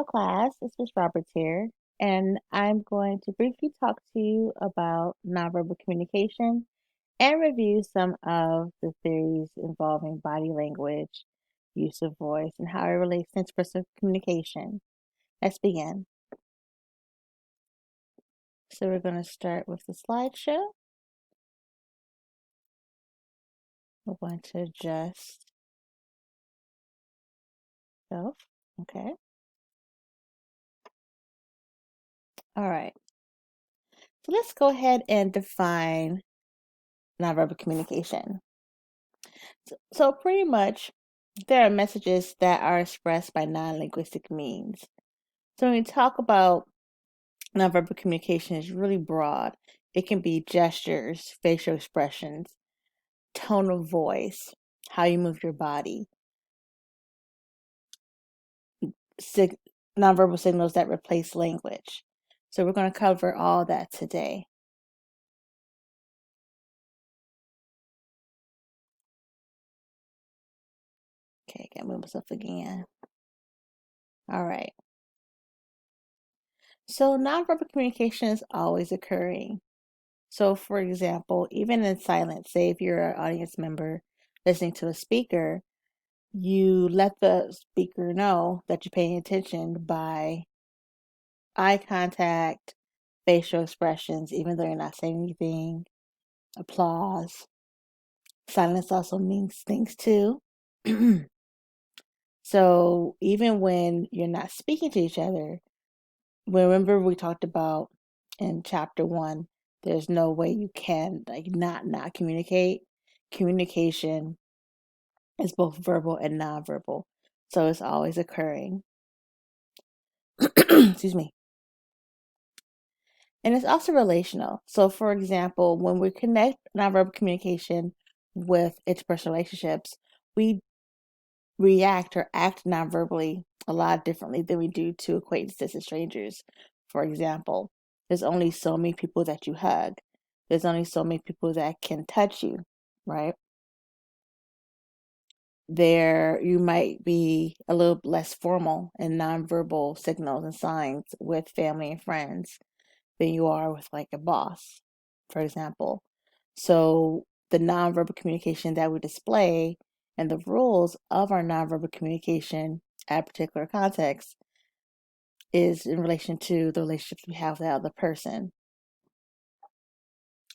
Hello, class. This is Robert here, and I'm going to briefly talk to you about nonverbal communication and review some of the theories involving body language, use of voice, and how it relates to interpersonal communication. Let's begin. So we're going to start with the slideshow. We're going to adjust self. Okay. All right. So let's go ahead and define nonverbal communication. So pretty much, there are messages that are expressed by non-linguistic means. So when we talk about nonverbal communication, it's really broad. It can be gestures, facial expressions, tone of voice, how you move your body, nonverbal signals that replace language. So we're going to cover all that today. Okay, gotta move myself again. All right. So nonverbal communication is always occurring. So, for example, even in silence, say if you're an audience member listening to a speaker, you let the speaker know that you're paying attention by eye contact, facial expressions, even though you're not saying anything, applause. Silence also means things too. So, even when you're not speaking to each other, remember we talked about in chapter 1, there's no way you can not communicate. Communication is both verbal and nonverbal, so it's always occurring. Excuse me. And it's also relational. So for example, when we connect nonverbal communication with interpersonal relationships, we react or act nonverbally a lot differently than we do to acquaintances and strangers. For example, there's only so many people that you hug. There's only so many people that can touch you, right? There, you might be a little less formal in nonverbal signals and signs with family and friends than you are with like a boss, for example. So the nonverbal communication that we display and the rules of our nonverbal communication at a particular context is in relation to the relationships we have with that other person.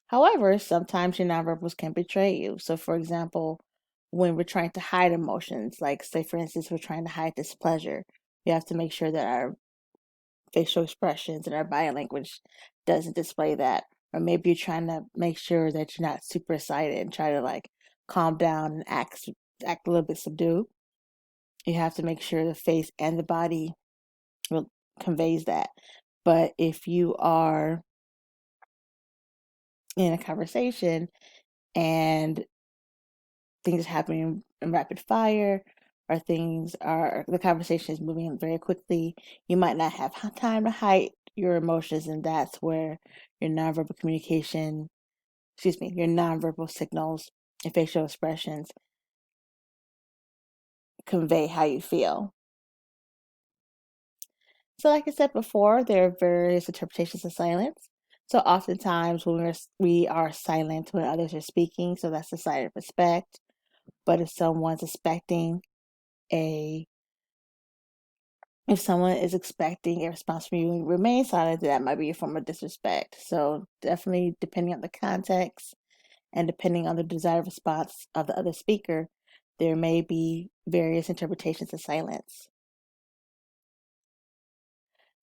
However, sometimes your nonverbals can betray you. So, for example, when we're trying to hide emotions, like say, for instance, we're trying to hide displeasure, we have to make sure that our facial expressions and our body language doesn't display that. Or maybe you're trying to make sure that you're not super excited and try to like calm down and act a little bit subdued. You have to make sure the face and the body conveys that. But if you are in a conversation and things are happening in rapid fire or the conversation is moving very quickly, you might not have time to hide your emotions, and that's where your nonverbal communication, your nonverbal signals and facial expressions convey how you feel. So like I said before, there are various interpretations of silence. So oftentimes when we are silent when others are speaking, so that's a sign of respect. But if someone is expecting a response from you and you remain silent, that might be a form of disrespect. So definitely depending on the context and depending on the desired response of the other speaker, there may be various interpretations of silence.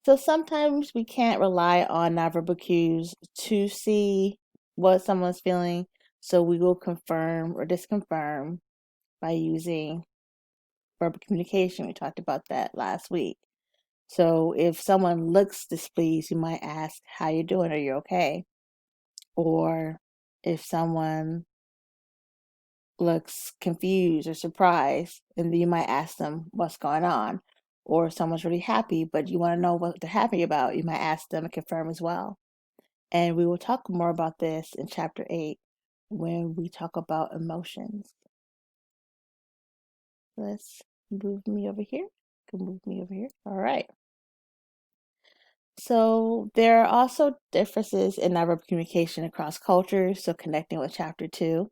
So sometimes we can't rely on nonverbal cues to see what someone's feeling. So we will confirm or disconfirm by using verbal communication. We talked about that last week. So if someone looks displeased, you might ask, how you doing? Are you okay? Or if someone looks confused or surprised, and you might ask them what's going on. Or if someone's really happy, but you want to know what they're happy about, you might ask them and confirm as well. And we will talk more about this in chapter 8 when we talk about emotions. Let's move me over here. Can move me over here. All right. So there are also differences in nonverbal communication across cultures. So connecting with chapter 2,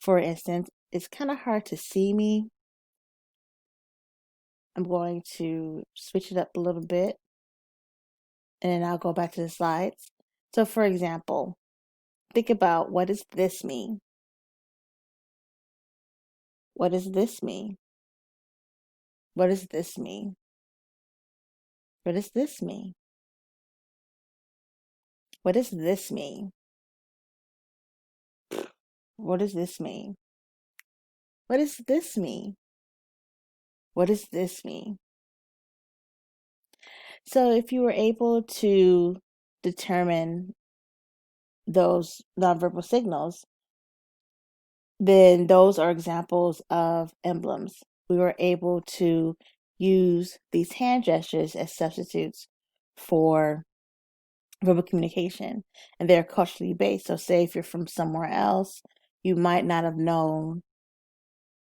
for instance, it's kind of hard to see me. I'm going to switch it up a little bit and then I'll go back to the slides. So for example, think about, what does this mean? What does this mean? What does this mean? What does this mean? What does this mean? What does this mean? What does this mean? What does this mean? So if you were able to determine those nonverbal signals, then those are examples of emblems. We were able to use these hand gestures as substitutes for verbal communication, and they're culturally based. So say if you're from somewhere else, you might not have known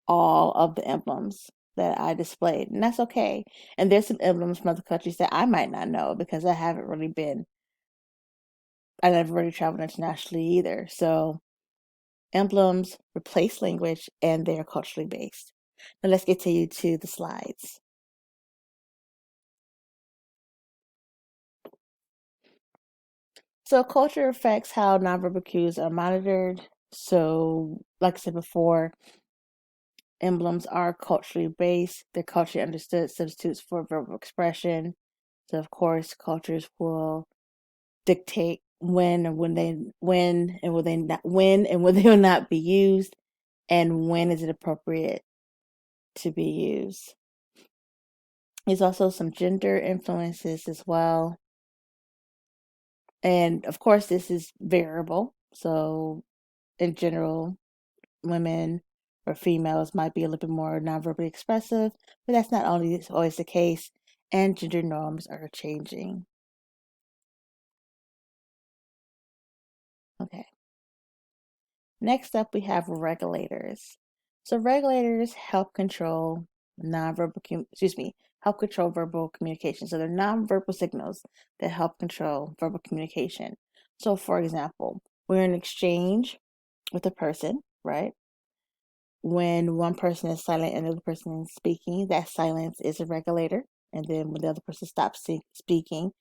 all of the emblems that I displayed, and that's okay. And there's some emblems from other countries that I might not know because I never really traveled internationally either. So emblems replace language and they're culturally based. Now let's continue to the slides. So culture affects how nonverbal cues are monitored. So like I said before, emblems are culturally based. They're culturally understood substitutes for verbal expression. So of course, cultures will dictate when and when they will not be used, and when is it appropriate to be used. There's also some gender influences as well. And of course, this is variable. So in general, women or females might be a little bit more nonverbally expressive, but that's not always the case. And gender norms are changing. Okay. Next up, we have regulators. So regulators help control help control verbal communication. So they're nonverbal signals that help control verbal communication. So for example, we're in exchange with a person, right? When one person is silent and the other person is speaking, that silence is a regulator. And then when the other person stops speaking,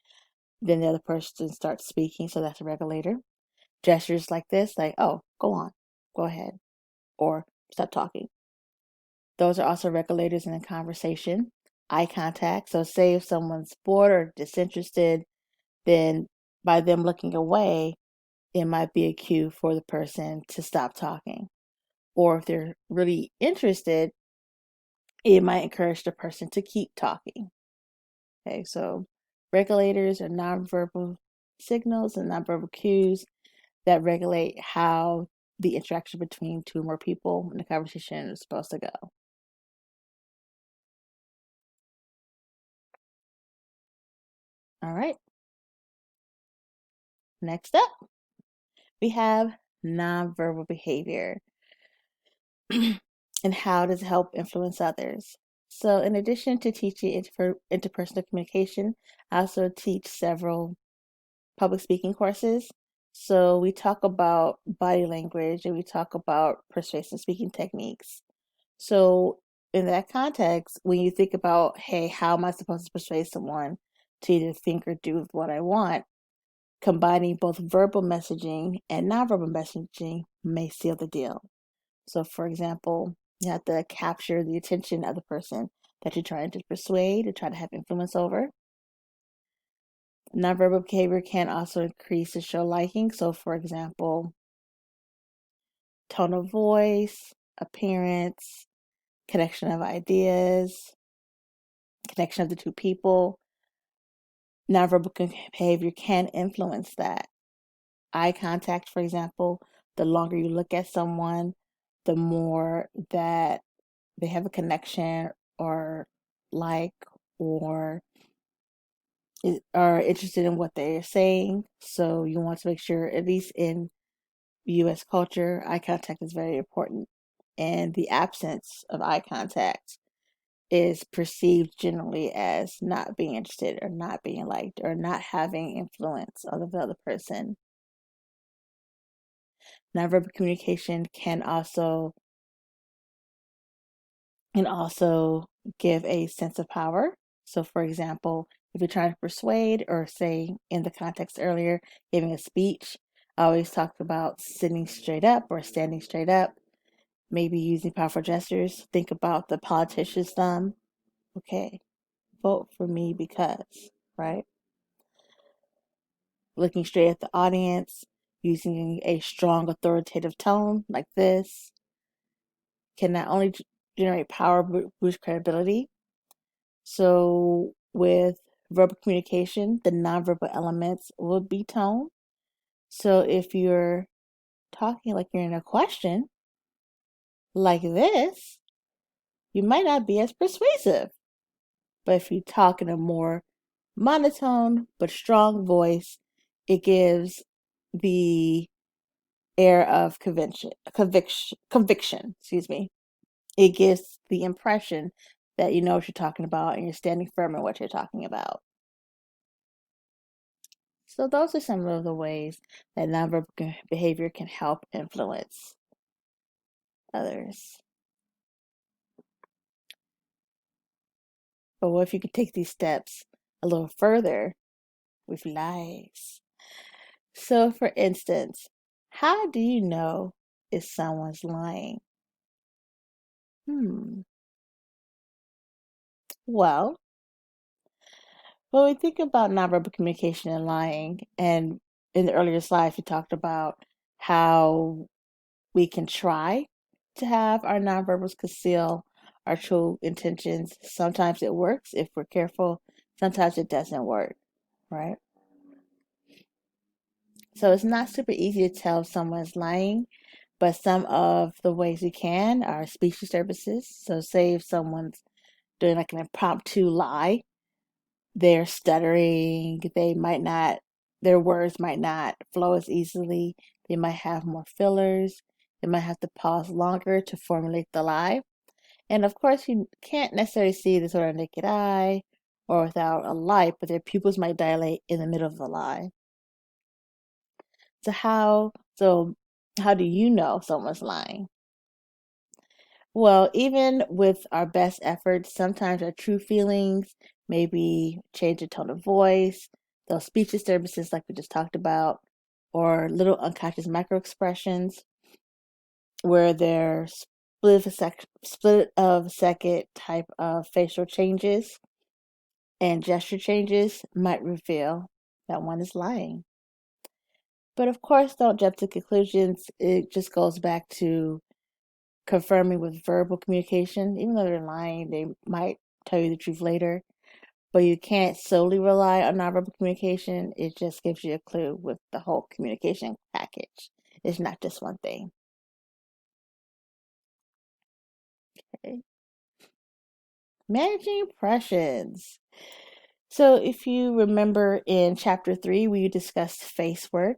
then the other person starts speaking. So that's a regulator. Gestures like this, like, oh, go on, go ahead, or stop talking. Those are also regulators in a conversation. Eye contact. So say if someone's bored or disinterested, then by them looking away, it might be a cue for the person to stop talking. Or if they're really interested, it might encourage the person to keep talking. Okay, so regulators are nonverbal signals and nonverbal cues that regulate how the interaction between two or more people in the conversation is supposed to go. All right. Next up, we have nonverbal behavior and how does it help influence others. So, in addition to teaching interpersonal communication, I also teach several public speaking courses. So, we talk about body language and we talk about persuasive speaking techniques. So, in that context, when you think about, hey, how am I supposed to persuade someone to either think or do what I want? Combining both verbal messaging and nonverbal messaging may seal the deal. So, for example, you have to capture the attention of the person that you're trying to persuade or try to have influence over. Nonverbal behavior can also increase the show liking. So, for example, tone of voice, appearance, connection of ideas, connection of the two people. Nonverbal behavior can influence that. Eye contact, for example, the longer you look at someone, the more that they have a connection or like or are interested in what they're saying. So you want to make sure, at least in US culture, eye contact is very important. And the absence of eye contact is perceived generally as not being interested or not being liked or not having influence on the other person. Nonverbal communication can also give a sense of power. So, for example, if you're trying to persuade, or say in the context earlier, giving a speech, I always talk about sitting straight up or standing straight up, maybe using powerful gestures. Think about the politician's thumb. Okay, vote for me because, right? Looking straight at the audience, using a strong authoritative tone like this can not only generate power but boost credibility. So with verbal communication, the nonverbal elements will be tone. So if you're talking like you're in a question like this, you might not be as persuasive. But if you talk in a more monotone but strong voice, it gives the air of conviction, excuse me. It gives the impression that you know what you're talking about and you're standing firm in what you're talking about. So those are some of the ways that nonverbal behavior can help influence others. But what if you could take these steps a little further with lies? So for instance, how do you know if someone's lying? Well, when we think about nonverbal communication and lying, and in the earlier slides, we talked about how we can try to have our nonverbals conceal our true intentions. Sometimes it works if we're careful, sometimes it doesn't work, right? So it's not super easy to tell if someone's lying, but some of the ways we can are speech disturbances. So, say if someone's doing like an impromptu lie, they're stuttering, their words might not flow as easily, they might have more fillers, they might have to pause longer to formulate the lie. And of course, you can't necessarily see this with our naked eye or without a light, but their pupils might dilate in the middle of the lie. So how do you know someone's lying? Well, even with our best efforts, sometimes our true feelings, maybe change the tone of voice, those speech disturbances like we just talked about, or little unconscious micro expressions where there's split of a second type of facial changes and gesture changes might reveal that one is lying. But of course, don't jump to conclusions. It just goes back to confirming with verbal communication. Even though they're lying, they might tell you the truth later. But you can't solely rely on nonverbal communication. It just gives you a clue with the whole communication package. It's not just one thing. Okay. Managing impressions. So if you remember in chapter 3, we discussed face work.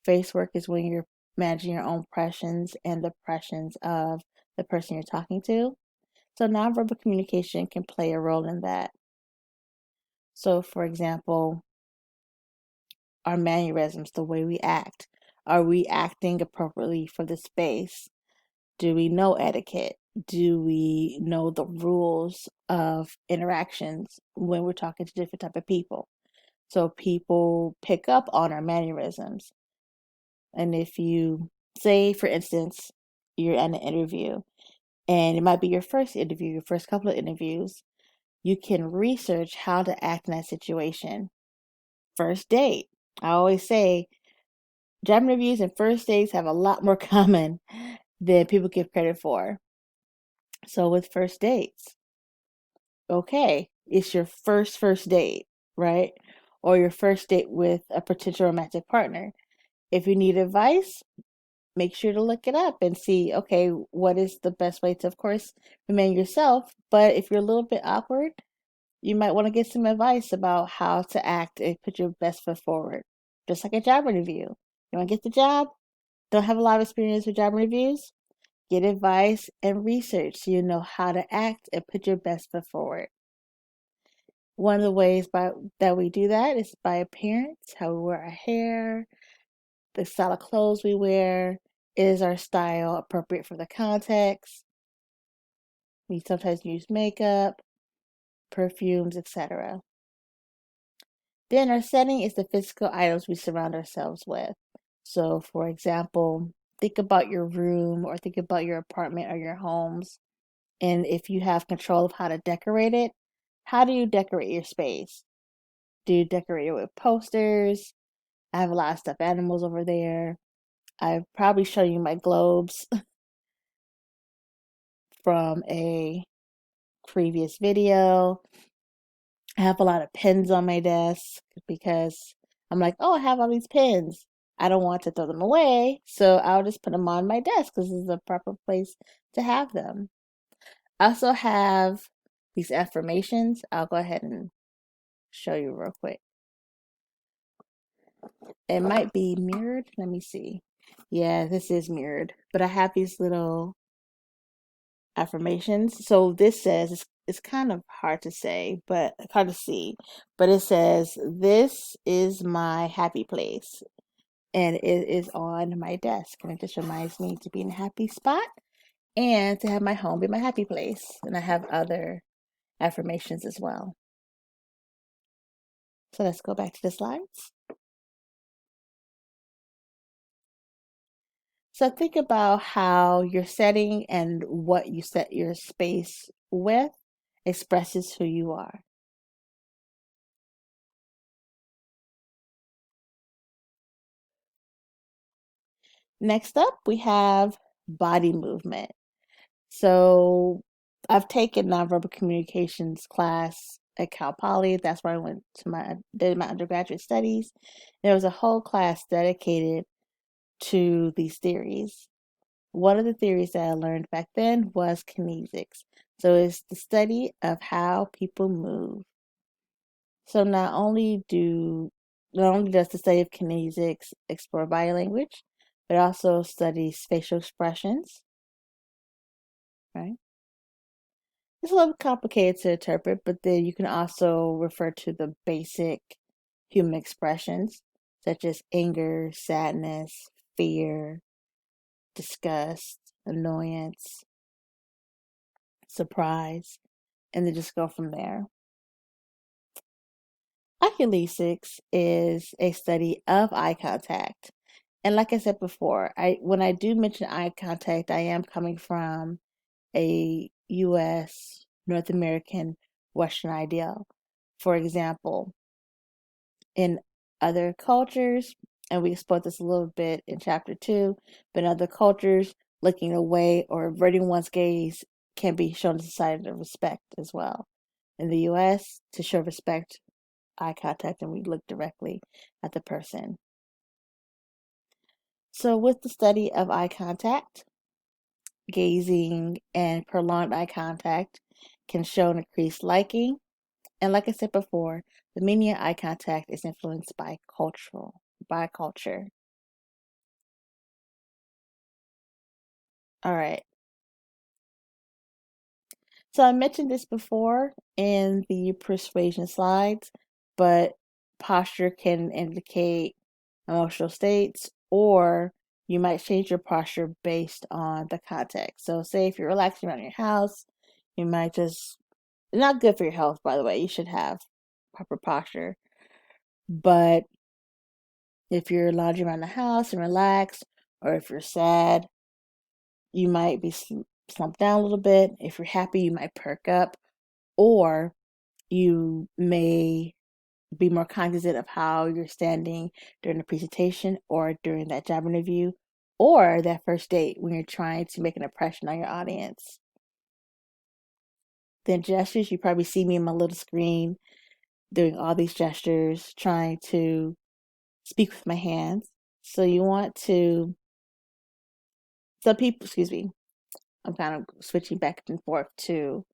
Face work is when you're managing your own impressions and the impressions of the person you're talking to. So nonverbal communication can play a role in that. So for example, our mannerisms, the way we act. Are we acting appropriately for the space? Do we know etiquette? Do we know the rules of interactions when we're talking to different type of people? So people pick up on our mannerisms. And if you say, for instance, you're at an interview and it might be your first interview, your first couple of interviews, you can research how to act in that situation. First date. I always say job interviews and first dates have a lot more common than people give credit for. So with first dates, okay, it's your first date, right? Or your first date with a potential romantic partner. If you need advice, make sure to look it up and see, okay, what is the best way to, of course, remain yourself. But if you're a little bit awkward, you might want to get some advice about how to act and put your best foot forward. Just like a job interview. You want to get the job? Don't have a lot of experience with job interviews? Get advice and research so you know how to act and put your best foot forward. One of the ways that we do that is by appearance, how we wear our hair, the style of clothes we wear. Is our style appropriate for the context? We sometimes use makeup, perfumes, etc. Then our setting is the physical items we surround ourselves with. So, for example, think about your room or think about your apartment or your homes. And if you have control of how to decorate it, how do you decorate your space? Do you decorate it with posters? I have a lot of stuffed animals over there. I've probably shown you my globes from a previous video. I have a lot of pens on my desk because I'm like, oh, I have all these pens. I don't want to throw them away, so I'll just put them on my desk because this is the proper place to have them. I also have these affirmations. I'll go ahead and show you real quick. It might be mirrored. Let me see. Yeah, this is mirrored, but I have these little affirmations. So this says it's kind of hard to say, but hard to see. But it says, "This is my happy place," and it is on my desk, and it just reminds me to be in a happy spot and to have my home be my happy place. And I have other affirmations as well. So let's go back to the slides. So think about how your setting and what you set your space with expresses who you are. Next up, we have body movement. So I've taken nonverbal communications class at Cal Poly. That's where I did my undergraduate studies. There was a whole class dedicated to these theories. One of the theories that I learned back then was kinesics. So it's the study of how people move. So not only does the study of kinesics explore body language, but also studies facial expressions, right? It's a little complicated to interpret, but then you can also refer to the basic human expressions such as anger, sadness, fear, disgust, annoyance, surprise, and then just go from there. Oculesics is a study of eye contact. And like I said before, when I do mention eye contact, I am coming from a US, North American, Western ideal. For example, in other cultures, and we explored this a little bit in chapter 2, but in other cultures, looking away or averting one's gaze can be shown as a sign of respect as well. In the US, to show respect, eye contact, and we look directly at the person. So with the study of eye contact, gazing and prolonged eye contact can show an increased liking. And like I said before, the meaning of eye contact is influenced by culture. All right. So I mentioned this before in the persuasion slides, but posture can indicate emotional states, or you might change your posture based on the context. So say if you're relaxing around your house, you might just, not good for your health, by the way, you should have proper posture. But if you're lounging around the house and relaxed, or if you're sad, you might be slumped down a little bit. If you're happy, you might perk up, or you may be more cognizant of how you're standing during the presentation or during that job interview or that first date when you're trying to make an impression on your audience. Then gestures, you probably see me on my little screen doing all these gestures, trying to speak with my hands. So you want to, some people, excuse me, I'm kind of switching back and forth to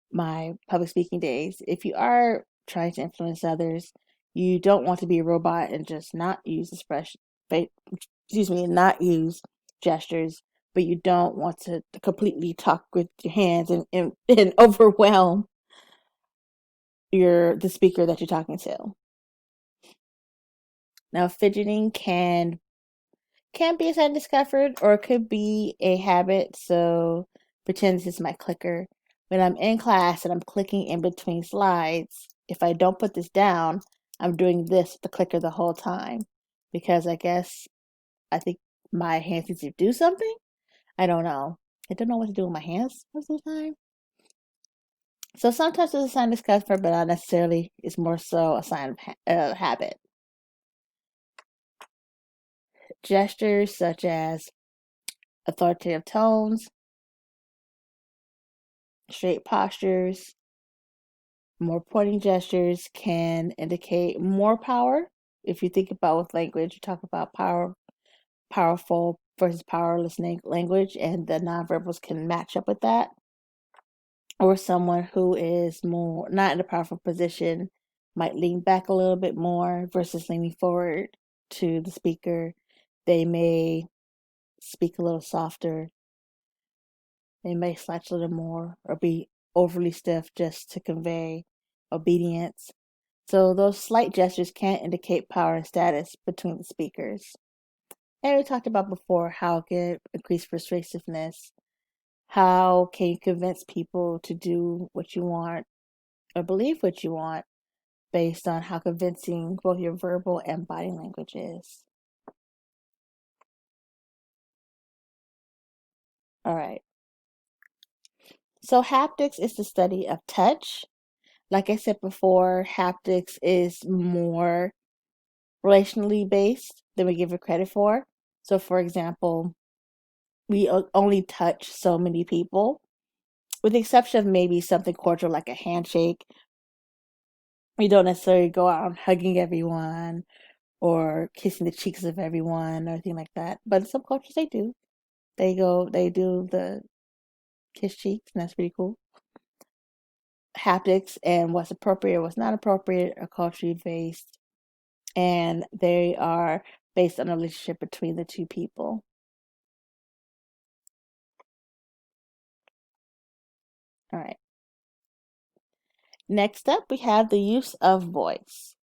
my public speaking days. If you are trying to influence others, you don't want to be a robot and just not use not use gestures, but you don't want to completely talk with your hands and overwhelm the speaker that you're talking to. Now, fidgeting can be a sign discomfort, or it could be a habit. So pretend this is my clicker. When I'm in class and I'm clicking in between slides, if I don't put this down, I'm doing this with the clicker the whole time, because I think my hands need to do something. I don't know. I don't know what to do with my hands most of the time. So sometimes it's a sign of discomfort, but not necessarily. It's more so a sign of habit. Gestures such as authoritative tones, straight postures, more pointing gestures can indicate more power. If you think about with language, you talk about powerful versus powerless language, and the nonverbals can match up with that. Or someone who is more not in a powerful position might lean back a little bit more versus leaning forward to the speaker. They may speak a little softer. They may slouch a little more or be overly stiff just to convey obedience. So those slight gestures can indicate power and status between the speakers. And we talked about before how it can increase persuasiveness. How can you convince people to do what you want or believe what you want based on how convincing both your verbal and body language is? All right. So haptics is the study of touch. Like I said before, haptics is more relationally based than we give it credit for. So, for example, we only touch so many people, with the exception of maybe something cordial like a handshake. We don't necessarily go out hugging everyone or kissing the cheeks of everyone or anything like that. But in some cultures, they do. They do the kiss cheeks, and that's pretty cool. Haptics and what's appropriate, what's not appropriate are culturally based, and they are based on a relationship between the two people. All right. Next up, we have the use of voice.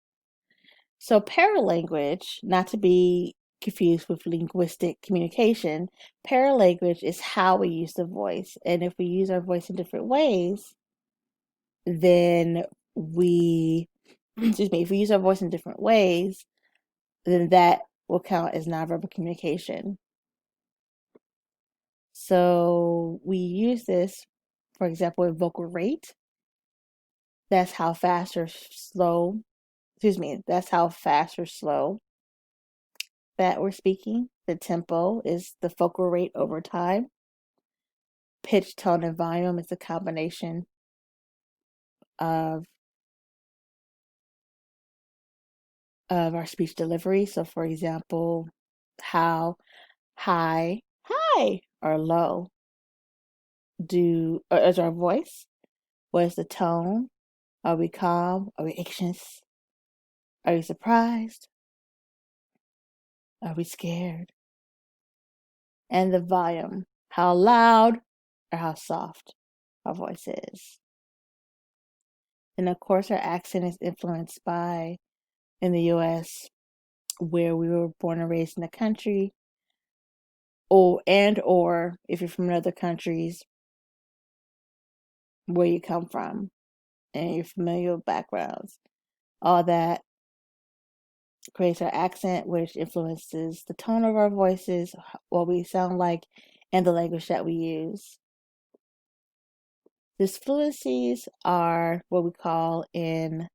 So, paralanguage, not to be confused with linguistic communication, paralanguage is how we use the voice. And if we use our voice in different ways, then if we use our voice in different ways, then that will count as nonverbal communication. So we use this, for example, with vocal rate. That's how fast or slow, that's how fast or slow that we're speaking. The tempo is the focal rate over time. Pitch, tone, and volume is a combination of our speech delivery. So, for example, how high, high, or low is our voice? What is the tone? Are we calm? Are we anxious? Are we surprised? Are we scared? And the volume, how loud or how soft our voice is. And of course, our accent is influenced by, in the US, where we were born and raised in the country, or if you're from other countries, where you come from and your familial backgrounds. All that creates our accent, which influences the tone of our voices, what we sound like, and the language that we use. These fluencies are what we call in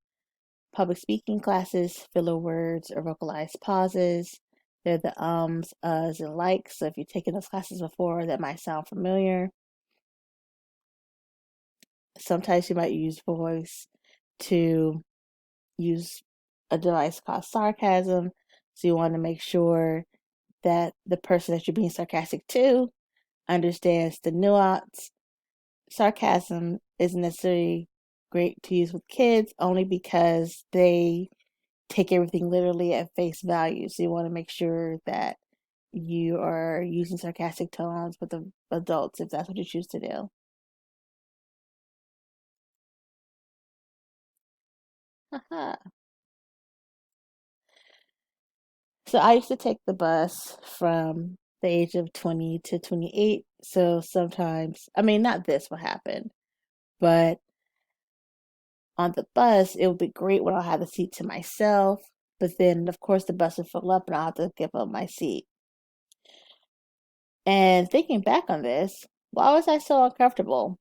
public speaking classes filler words or vocalized pauses. They're the ums, uhs, and likes. So if you've taken those classes before, that might sound familiar. Sometimes you might use voice to use a device called sarcasm. So you want to make sure that the person that you're being sarcastic to understands the nuance. Sarcasm isn't necessarily great to use with kids only because they take everything literally at face value. So you want to make sure that you are using sarcastic tones with the adults if that's what you choose to do. Haha. So I used to take the bus from the age of 20 to 28. So sometimes, I mean, not this will happen, but on the bus, it would be great when I'll have the seat to myself. But then, of course, the bus would fill up and I'll have to give up my seat. And thinking back on this, why was I so uncomfortable?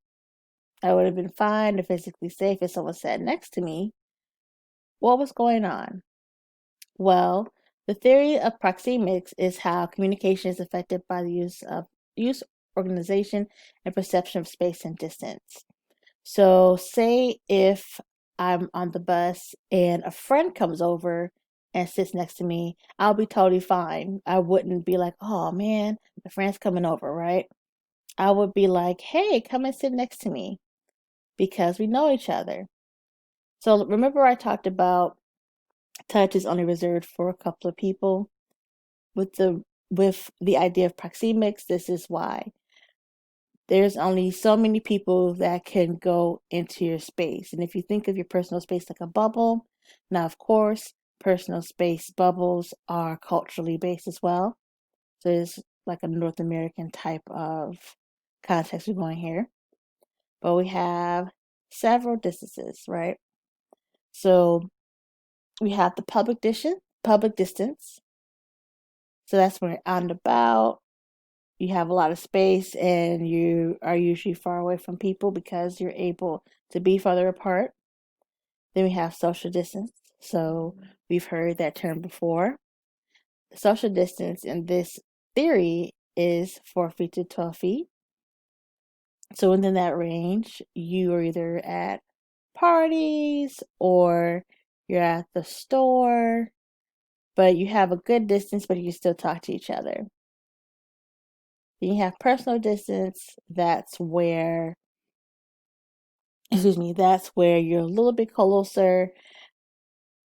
I would have been fine and physically safe if someone sat next to me. What was going on? Well, the theory of proxemics is how communication is affected by the use, organization, and perception of space and distance. So, say if I'm on the bus and a friend comes over and sits next to me, I'll be totally fine. I wouldn't be like, oh man, the friend's coming over, right? I would be like, hey, come and sit next to me because we know each other. So, remember, I talked about touch is only reserved for a couple of people. With the idea of proxemics, this is why there's only so many people that can go into your space. And if you think of your personal space like a bubble, now of course, personal space bubbles are culturally based as well. So it's like a North American type of context we're going here. But we have several distances, right? So we have the public distance. So that's when you're out and about. You have a lot of space and you are usually far away from people because you're able to be farther apart. Then we have social distance. So we've heard that term before. Social distance in this theory is 4 feet to 12 feet. So within that range, you are either at parties or you're at the store, but you have a good distance, but you can still talk to each other. Then you have personal distance. That's where you're a little bit closer.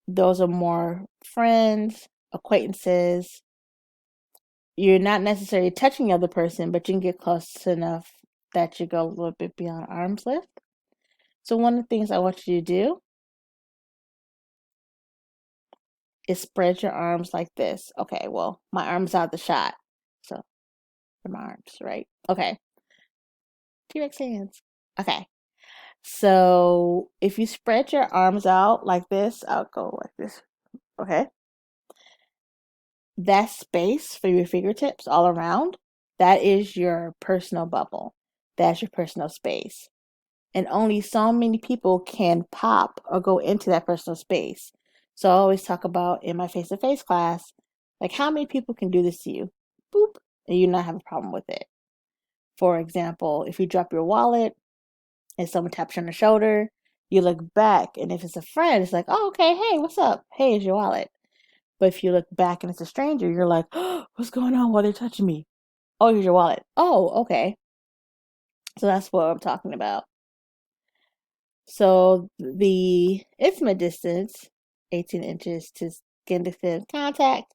Those are more friends, acquaintances. You're not necessarily touching the other person, but you can get close enough that you go a little bit beyond arm's length. So one of the things I want you to do is spread your arms like this. Okay, well, my arm's out the shot. So my arms, right? Okay. T-Rex hands. Okay. So if you spread your arms out like this, I'll go like this. Okay. That space for your fingertips all around, that is your personal bubble. That's your personal space. And only so many people can pop or go into that personal space. So I always talk about in my face to face class, like how many people can do this to you? Boop. And you not have a problem with it. For example, if you drop your wallet and someone taps you on the shoulder, you look back. And if it's a friend, it's like, oh, okay, hey, what's up? Hey, it's your wallet. But if you look back and it's a stranger, you're like, oh, what's going on while they're touching me? Oh, here's your wallet. Oh, okay. So that's what I'm talking about. So the intimate distance, 18 inches to skin to skin contact,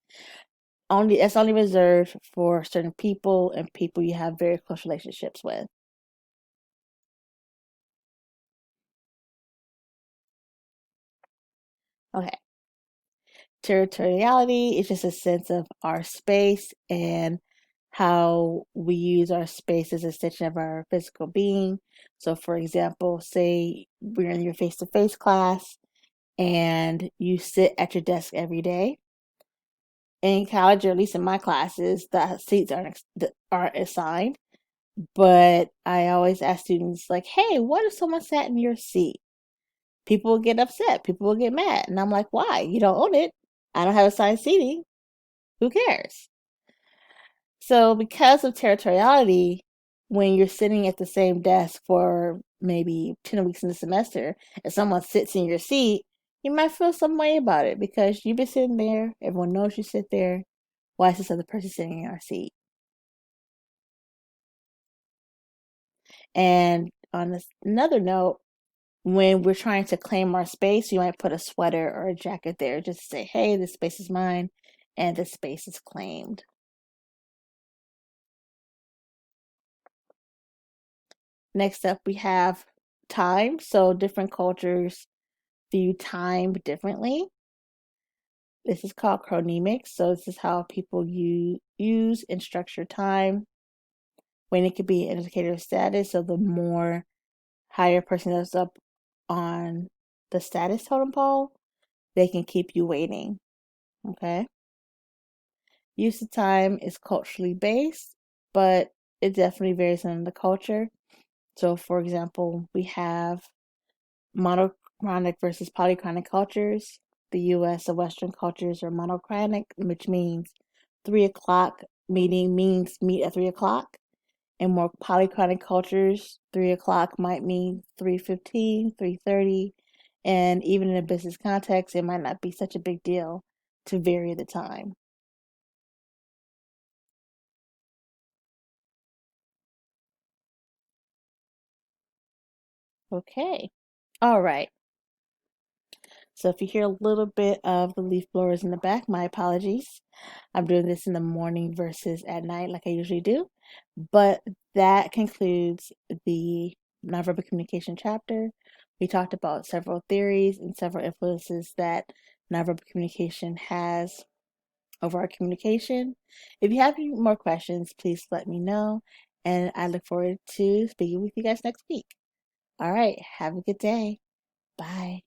that's only reserved for certain people and people you have very close relationships with. Okay. Territoriality is just a sense of our space and how we use our space as an extension of our physical being. So, for example, say we're in your face to face class and you sit at your desk every day. In college, or at least in my classes, the seats aren't assigned. But I always ask students, like, hey, what if someone sat in your seat? People will get upset. People will get mad. And I'm like, why? You don't own it. I don't have assigned seating. Who cares? So, because of territoriality, when you're sitting at the same desk for maybe 10 weeks in the semester and someone sits in your seat, you might feel some way about it because you've been sitting there. Everyone knows you sit there. Why is this other person sitting in our seat? And on another note, when we're trying to claim our space, you might put a sweater or a jacket there just to say, hey, this space is mine and this space is claimed. Next up, we have time. So different cultures view time differently. This is called chronemics. So this is how people use and structure time. When it could be an indicator of status. So the more higher person is up on the status totem pole, they can keep you waiting. Okay. Use of time is culturally based, but it definitely varies in the culture. So, for example, we have monochronic versus polychronic cultures. The US and Western cultures are monochronic, which means 3 o'clock meeting means meet at 3 o'clock. And more polychronic cultures, 3 o'clock might mean 3:15, 3:30. And even in a business context, it might not be such a big deal to vary the time. Okay. All right. So if you hear a little bit of the leaf blowers in the back, my apologies. I'm doing this in the morning versus at night like I usually do. But that concludes the nonverbal communication chapter. We talked about several theories and several influences that nonverbal communication has over our communication. If you have any more questions, please let me know. And I look forward to speaking with you guys next week. All right. Have a good day. Bye.